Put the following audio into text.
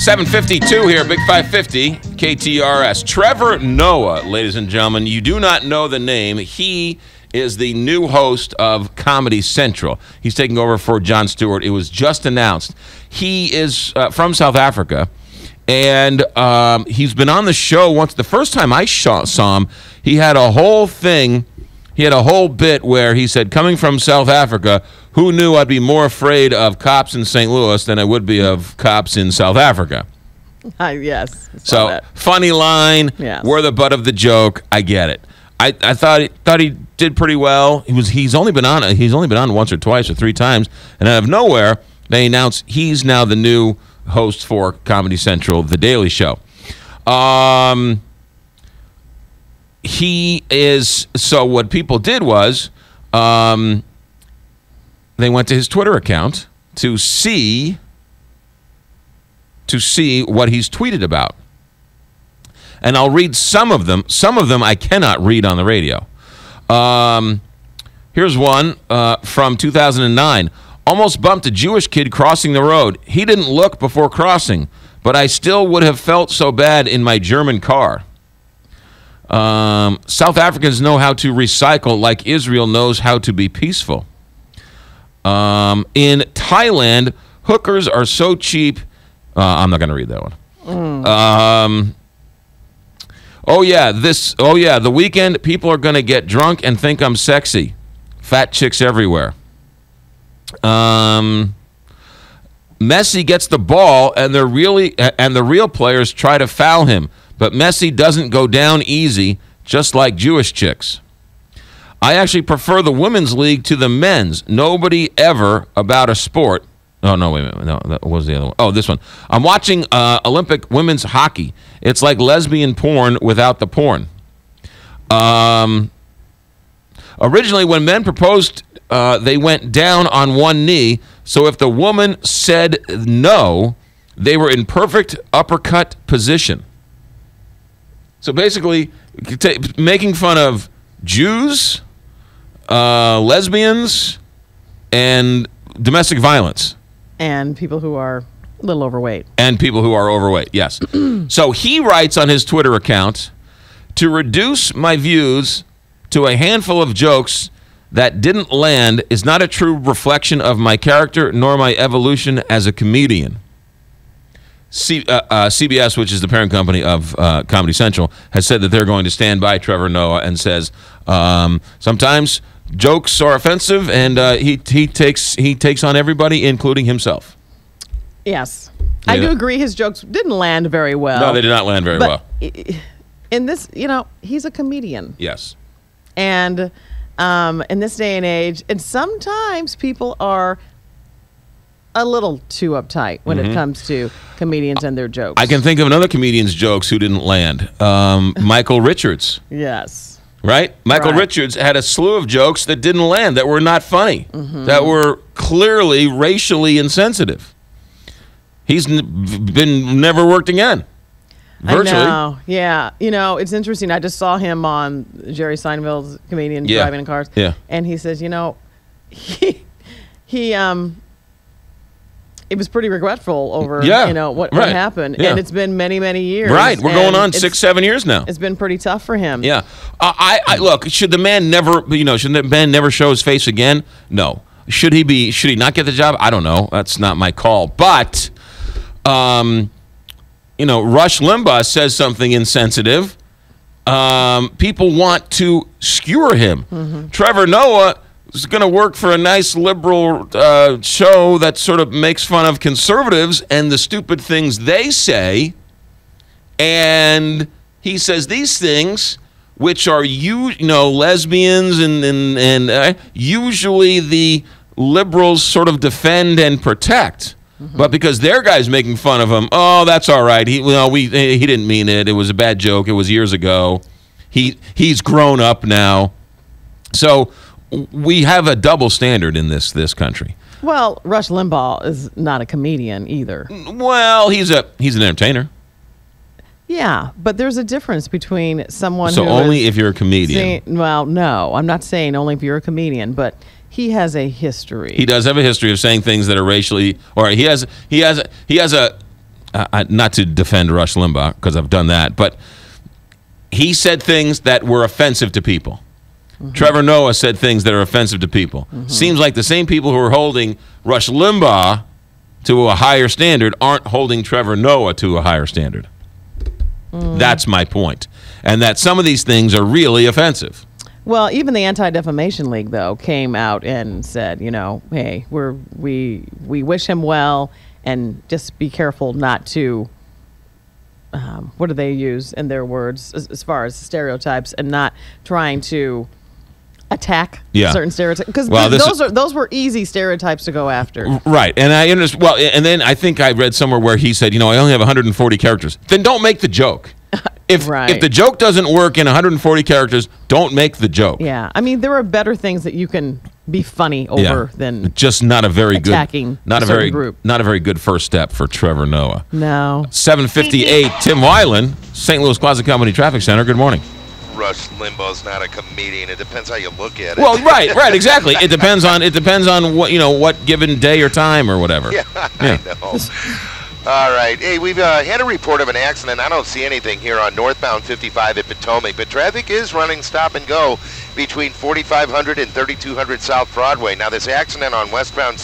7:52 here, Big 550, KTRS. Trevor Noah, ladies and gentlemen. You do not know the name. He is the new host of Comedy Central. He's taking over for Jon Stewart. It was just announced. He is from South Africa, and he's been on the show once. The first time I saw him, he had a whole thing. He had a whole bit where he said, coming from South Africa, who knew I'd be more afraid of cops in St. Louis than I would be of cops in South Africa? Yes. So, that. Funny line. Yes. We're the butt of the joke. I get it. I thought he did pretty well. He's only been on once or twice or three times, and out of nowhere they announce he's now the new host for Comedy Central, The Daily Show. He is. So what people did was they went to his Twitter account to see what he's tweeted about. And I'll read some of them. Some of them I cannot read on the radio. Here's one from 2009. Almost bumped a Jewish kid crossing the road. He didn't look before crossing, but I still would have felt so bad in my German car. South Africans know how to recycle like Israel knows how to be peaceful. In Thailand, hookers are so cheap. I'm not going to read that one. The weekend, people are going to get drunk and think I'm sexy. Fat chicks everywhere. Messi gets the ball, and the real players try to foul him. But Messi doesn't go down easy, just like Jewish chicks. I actually prefer the women's league to the men's. Nobody ever about a sport. Oh, no, wait a minute. No, that was the other one. Oh, this one. I'm watching Olympic women's hockey. It's like lesbian porn without the porn. Originally, when men proposed, they went down on one knee. So if the woman said no, they were in perfect uppercut position. So basically, making fun of Jews, lesbians, and domestic violence. And people who are a little overweight. Yes. So he writes on his Twitter account, to reduce my views to a handful of jokes that didn't land is not a true reflection of my character nor my evolution as a comedian. CBS, which is the parent company of Comedy Central, has said that they're going to stand by Trevor Noah and says sometimes jokes are offensive, and he takes on everybody, including himself. Yes. I do agree his jokes didn't land very well. No, they did not land very well. In this, he's a comedian. Yes. And in this day and age, and sometimes people are a little too uptight when it comes to comedians and their jokes. I can think of another comedian's jokes who didn't land. Michael Richards. Yes. Right? Michael Richards had a slew of jokes that didn't land, that were not funny, that were clearly racially insensitive. He's been never worked again. Virtually. I know. Yeah. It's interesting. I just saw him on Jerry Seinfeld's Comedian Driving in Cars. Yeah. And he says, it was pretty regretful over, what happened. Yeah. And it's been many, many years. Right. We're going on 6-7 years now. It's been pretty tough for him. Yeah. I look, should the man never show his face again? No. Should he not get the job? I don't know. That's not my call. But, Rush Limbaugh says something insensitive. People want to skewer him. Trevor Noah is going to work for a nice liberal show that sort of makes fun of conservatives and the stupid things they say. And he says these things, which are lesbians and usually the liberals sort of defend and protect. But because their guy's making fun of him, oh, that's all right. He didn't mean it. It was a bad joke. It was years ago. He's grown up now. So we have a double standard in this country. Well, Rush Limbaugh is not a comedian either. Well, he's an entertainer. Yeah, but there's a difference between someone who only if you're a no, comedian. I'm not saying only if you're a comedian, but he has a history. He does have a history of saying things that are racially, or he has a not to defend Rush Limbaugh because I've done that, but he said things that were offensive to people. Trevor Noah said things that are offensive to people. Seems like the same people who are holding Rush Limbaugh to a higher standard aren't holding Trevor Noah to a higher standard. That's my point. And that some of these things are really offensive. Well, even the Anti-Defamation League, though, came out and said, hey, we wish him well, and just be careful not to, what do they use in their words as far as stereotypes, and not trying to attack certain stereotypes, because those were easy stereotypes to go after. Right, and I understand. Well, and then I think I read somewhere where he said, I only have 140 characters. Then don't make the joke. If the joke doesn't work in 140 characters, don't make the joke. Yeah, I mean, there are better things that you can be funny over than just not a very attacking good, not a very group. Not a very good first step for Trevor Noah. No. 7:58. Tim Weiland, St. Louis Plaza Company Traffic Center. Good morning. Rush Limbaugh's not a comedian. It depends how you look at it. Well, right, exactly. It depends on what what given day or time or whatever. Yeah, I know. All right. Hey, we've had a report of an accident. I don't see anything here on northbound 55 at Potomac, but traffic is running stop and go between 4500 and 3200 South Broadway. Now, this accident on westbound